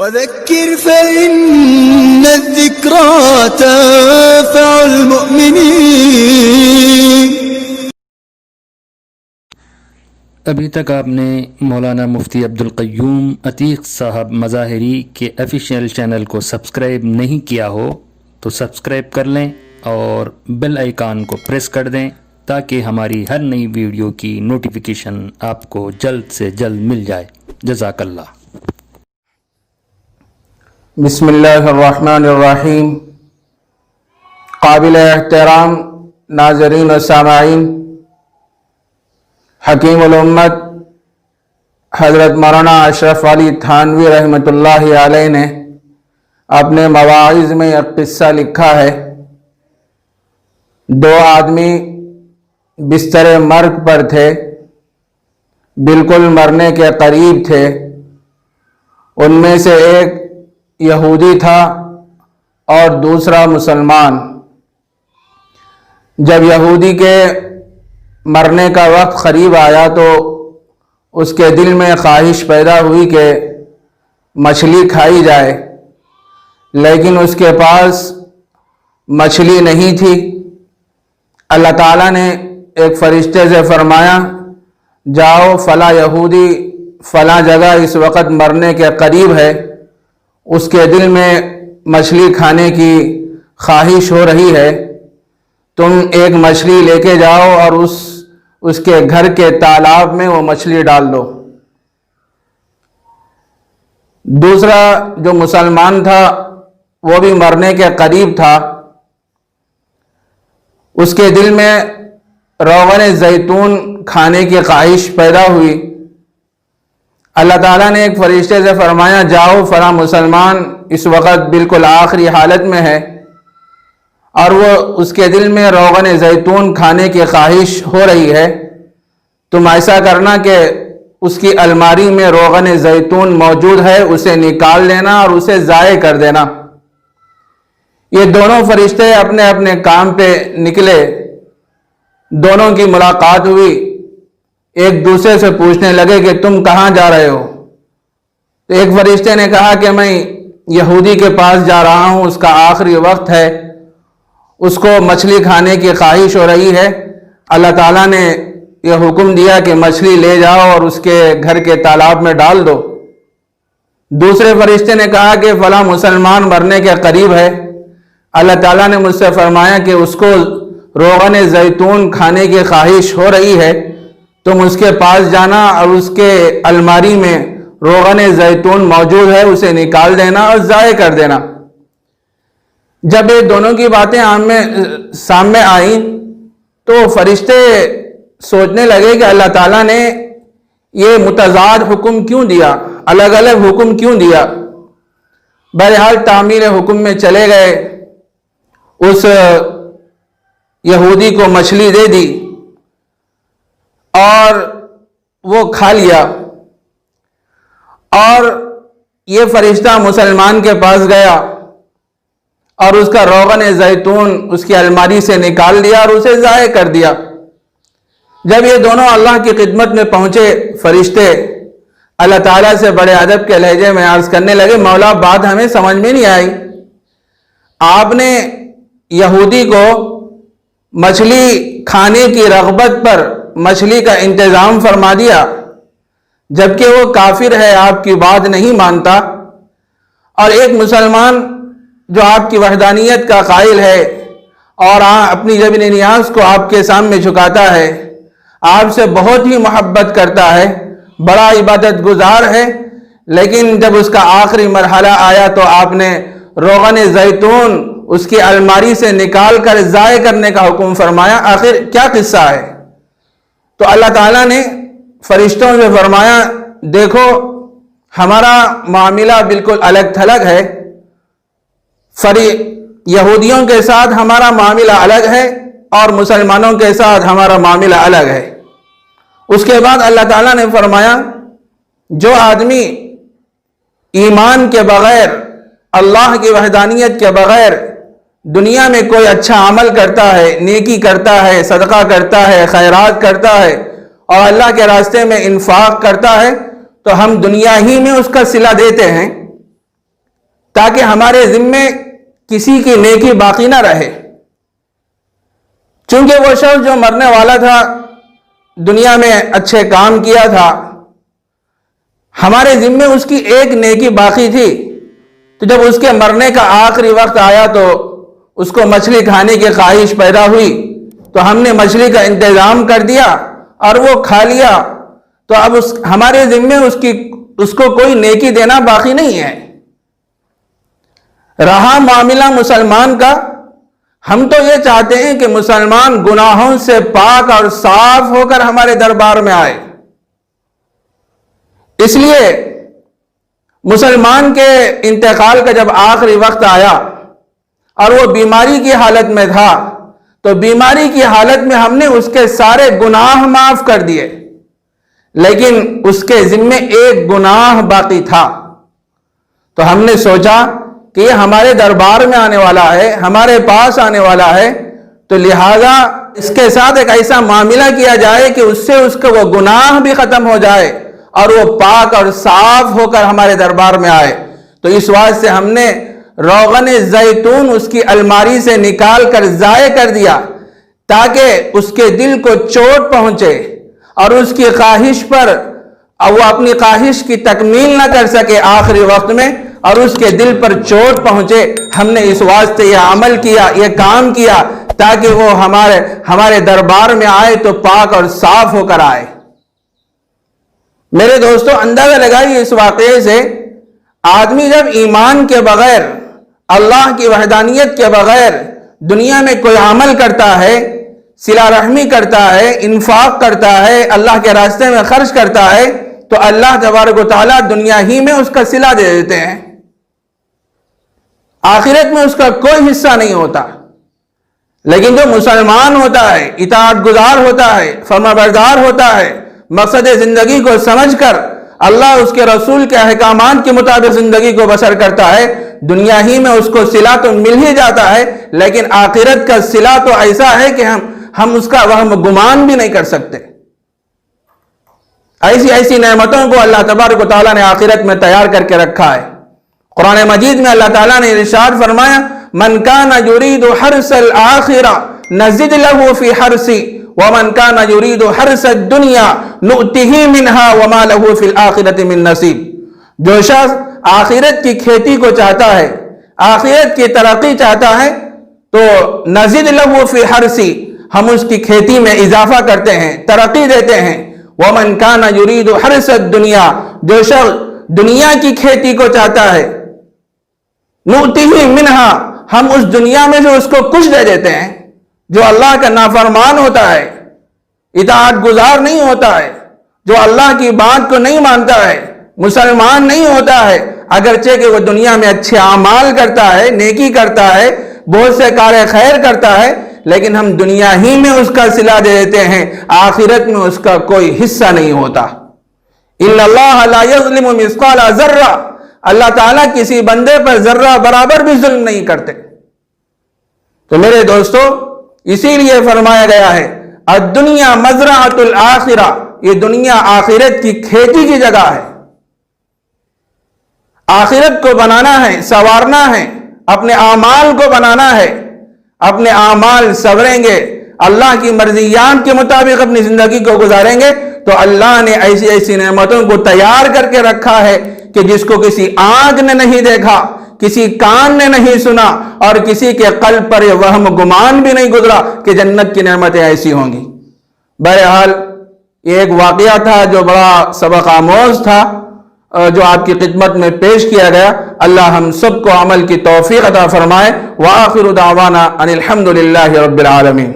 وذكر فإن الذكرى تنفع المؤمنين۔ ابھی تک آپ نے مولانا مفتی عبدالقیوم عتیق صاحب مظاہری کے آفیشیل چینل کو سبسکرائب نہیں کیا ہو تو سبسکرائب کر لیں اور بیل آئیکن کو پریس کر دیں تاکہ ہماری ہر نئی ویڈیو کی نوٹیفیکیشن آپ کو جلد سے جلد مل جائے۔ جزاک اللہ۔ بسم اللہ الرحمن الرحیم۔ قابل احترام ناظرین و سامعین، حکیم الامت حضرت مولانا اشرف علی تھانوی رحمۃ اللہ علیہ نے اپنے مواعظ میں ایک قصہ لکھا ہے۔ دو آدمی بستر مرگ پر تھے، بالکل مرنے کے قریب تھے۔ ان میں سے ایک یہودی تھا اور دوسرا مسلمان۔ جب یہودی کے مرنے کا وقت قریب آیا تو اس کے دل میں خواہش پیدا ہوئی کہ مچھلی کھائی جائے، لیکن اس کے پاس مچھلی نہیں تھی۔ اللہ تعالیٰ نے ایک فرشتے سے فرمایا، جاؤ فلاں یہودی فلاں جگہ اس وقت مرنے کے قریب ہے، اس کے دل میں مچھلی کھانے کی خواہش ہو رہی ہے، تم ایک مچھلی لے کے جاؤ اور اس کے گھر کے تالاب میں وہ مچھلی ڈال دو۔ دوسرا جو مسلمان تھا وہ بھی مرنے کے قریب تھا، اس کے دل میں روغن زیتون کھانے کی خواہش پیدا ہوئی۔ اللہ تعالیٰ نے ایک فرشتے سے فرمایا، جاؤ فلاں مسلمان اس وقت بالکل آخری حالت میں ہے اور وہ اس کے دل میں روغن زیتون کھانے کی خواہش ہو رہی ہے، تم ایسا کرنا کہ اس کی الماری میں روغن زیتون موجود ہے، اسے نکال لینا اور اسے ضائع کر دینا۔ یہ دونوں فرشتے اپنے اپنے کام پہ نکلے، دونوں کی ملاقات ہوئی، ایک دوسرے سے پوچھنے لگے کہ تم کہاں جا رہے ہو؟ تو ایک فرشتے نے کہا کہ میں یہودی کے پاس جا رہا ہوں، اس کا آخری وقت ہے، اس کو مچھلی کھانے کی خواہش ہو رہی ہے، اللہ تعالیٰ نے یہ حکم دیا کہ مچھلی لے جاؤ اور اس کے گھر کے تالاب میں ڈال دو۔ دوسرے فرشتے نے کہا کہ فلاں مسلمان مرنے کے قریب ہے، اللہ تعالیٰ نے مجھ سے فرمایا کہ اس کو روغن زیتون کھانے کی خواہش ہو رہی ہے، تم اس کے پاس جانا اور اس کے الماری میں روغن زیتون موجود ہے، اسے نکال دینا اور ضائع کر دینا۔ جب یہ دونوں کی باتیں سامنے آئیں تو فرشتے سوچنے لگے کہ اللہ تعالیٰ نے یہ متضاد حکم کیوں دیا، الگ الگ حکم کیوں دیا؟ بہرحال تعمیل حکم میں چلے گئے، اس یہودی کو مچھلی دے دی اور وہ کھا لیا، اور یہ فرشتہ مسلمان کے پاس گیا اور اس کا روغن زیتون اس کی الماری سے نکال لیا اور اسے ضائع کر دیا۔ جب یہ دونوں اللہ کی خدمت میں پہنچے، فرشتے اللہ تعالیٰ سے بڑے ادب کے لہجے میں عرض کرنے لگے، مولا بات ہمیں سمجھ میں نہیں آئی، آپ نے یہودی کو مچھلی کھانے کی رغبت پر مچھلی کا انتظام فرما دیا، جبکہ وہ کافر ہے، آپ کی بات نہیں مانتا، اور ایک مسلمان جو آپ کی وحدانیت کا قائل ہے اور اپنی جبین نیاز کو آپ کے سامنے جھکاتا ہے، آپ سے بہت ہی محبت کرتا ہے، بڑا عبادت گزار ہے، لیکن جب اس کا آخری مرحلہ آیا تو آپ نے روغن زیتون اس کی الماری سے نکال کر ضائع کرنے کا حکم فرمایا، آخر کیا قصہ ہے؟ تو اللہ تعالیٰ نے فرشتوں سے فرمایا، دیکھو ہمارا معاملہ بالکل الگ تھلگ ہے، یہودیوں کے ساتھ ہمارا معاملہ الگ ہے اور مسلمانوں کے ساتھ ہمارا معاملہ الگ ہے۔ اس کے بعد اللہ تعالیٰ نے فرمایا، جو آدمی ایمان کے بغیر، اللہ کی وحدانیت کے بغیر دنیا میں کوئی اچھا عمل کرتا ہے، نیکی کرتا ہے، صدقہ کرتا ہے، خیرات کرتا ہے اور اللہ کے راستے میں انفاق کرتا ہے تو ہم دنیا ہی میں اس کا صلہ دیتے ہیں، تاکہ ہمارے ذمے کسی کی نیکی باقی نہ رہے. چونکہ وہ شخص جو مرنے والا تھا دنیا میں اچھے کام کیا تھا, ہمارے ذمے اس کی ایک نیکی باقی تھی, تو جب اس کے مرنے کا آخری وقت آیا تو اس کو مچھلی کھانے کی خواہش پیدا ہوئی, تو ہم نے مچھلی کا انتظام کر دیا اور وہ کھا لیا. تو اب ہمارے ذمے اس کو کوئی نیکی دینا باقی نہیں ہے. رہا معاملہ مسلمان کا, ہم تو یہ چاہتے ہیں کہ مسلمان گناہوں سے پاک اور صاف ہو کر ہمارے دربار میں آئے. اس لیے مسلمان کے انتقال کا جب آخری وقت آیا اور وہ بیماری کی حالت میں تھا, تو بیماری کی حالت میں ہم نے اس کے سارے گناہ معاف کر دیے, لیکن اس کے ذمے ایک گناہ باقی تھا. تو ہم نے سوچا کہ یہ ہمارے دربار میں آنے والا ہے, ہمارے پاس آنے والا ہے, تو لہذا اس کے ساتھ ایک ایسا معاملہ کیا جائے کہ اس سے اس کا وہ گناہ بھی ختم ہو جائے اور وہ پاک اور صاف ہو کر ہمارے دربار میں آئے. تو اس واسطے ہم نے روغن زیتون اس کی الماری سے نکال کر ضائع کر دیا, تاکہ اس کے دل کو چوٹ پہنچے اور اس کی خواہش پر وہ اپنی خواہش کی تکمیل نہ کر سکے آخری وقت میں, اور اس کے دل پر چوٹ پہنچے. ہم نے اس واسطے یہ عمل کیا, یہ کام کیا, تاکہ وہ ہمارے دربار میں آئے تو پاک اور صاف ہو کر آئے. میرے دوستو, اندازہ لگائیے اس واقعے سے, آدمی جب ایمان کے بغیر, اللہ کی وحدانیت کے بغیر دنیا میں کوئی عمل کرتا ہے, صلہ رحمی کرتا ہے, انفاق کرتا ہے, اللہ کے راستے میں خرچ کرتا ہے, تو اللہ تبارک و تعالیٰ دنیا ہی میں اس کا صلہ دے دیتے ہیں, آخرت میں اس کا کوئی حصہ نہیں ہوتا. لیکن جو مسلمان ہوتا ہے, اطاعت گزار ہوتا ہے, فرما بردار ہوتا ہے, مقصد زندگی کو سمجھ کر اللہ اس کے رسول کے احکامات کے مطابق زندگی کو بسر کرتا ہے, دنیا ہی میں اس کو صلہ تو مل ہی جاتا ہے, لیکن آخرت کا صلہ تو ایسا ہے کہ ہم اس کا وہم گمان بھی نہیں کر سکتے. ایسی نعمتوں کو اللہ تبارک و تعالیٰ نے آخرت میں تیار کر کے رکھا ہے. قرآن مجید میں اللہ تعالیٰ نے ارشاد فرمایا, من کان یرید حرث الآخرہ نزد له فی حرثہ ومن کان یرید حرث الدنیا نؤتہ منہا وما له فی الآخرۃ من نصیب. جو شخص آخرت کی کھیتی کو چاہتا ہے, آخرت کی ترقی چاہتا ہے, تو نزد له فی حرثہ, ہم اس کی کھیتی میں اضافہ کرتے ہیں, ترقی دیتے ہیں. ومن کان یرید حرث الدنیا, جو شخص دنیا کی کھیتی کو چاہتا ہے, نؤتہ منہا, ہم اس دنیا میں جو اس کو کچھ دے دیتے ہیں. جو اللہ کا نافرمان ہوتا ہے, اطاعت گزار نہیں ہوتا ہے, جو اللہ کی بات کو نہیں مانتا ہے, مسلمان نہیں ہوتا ہے, اگرچہ کہ وہ دنیا میں اچھے اعمال کرتا ہے, نیکی کرتا ہے, بہت سے کار خیر کرتا ہے, لیکن ہم دنیا ہی میں اس کا صلہ دے دیتے ہیں, آخرت میں اس کا کوئی حصہ نہیں ہوتا. ان اللہ لا یظلم مثقال ذرہ, اللہ تعالیٰ کسی بندے پر ذرہ برابر بھی ظلم نہیں کرتے. تو میرے دوستو, اسی لیے فرمایا گیا ہے الدنیا مزرعۃ الآخرہ, یہ دنیا آخرت کی کھیتی کی جگہ ہے. آخرت کو بنانا ہے, سنوارنا ہے, اپنے اعمال کو بنانا ہے, اپنے اعمال سنوریں گے, اللہ کی مرضیات کے مطابق اپنی زندگی کو گزاریں گے, تو اللہ نے ایسی نعمتوں کو تیار کر کے رکھا ہے کہ جس کو کسی آنکھ نے نہیں دیکھا, کسی کان نے نہیں سنا, اور کسی کے قلب پر یہ وہم گمان بھی نہیں گزرا کہ جنت کی نعمتیں ایسی ہوں گی. بہرحال یہ ایک واقعہ تھا جو بڑا سبق آموز تھا, جو آپ کی خدمت میں پیش کیا گیا. اللہ ہم سب کو عمل کی توفیق عطا فرمائے. وآخر دعوانا ان الحمد للہ رب العالمین.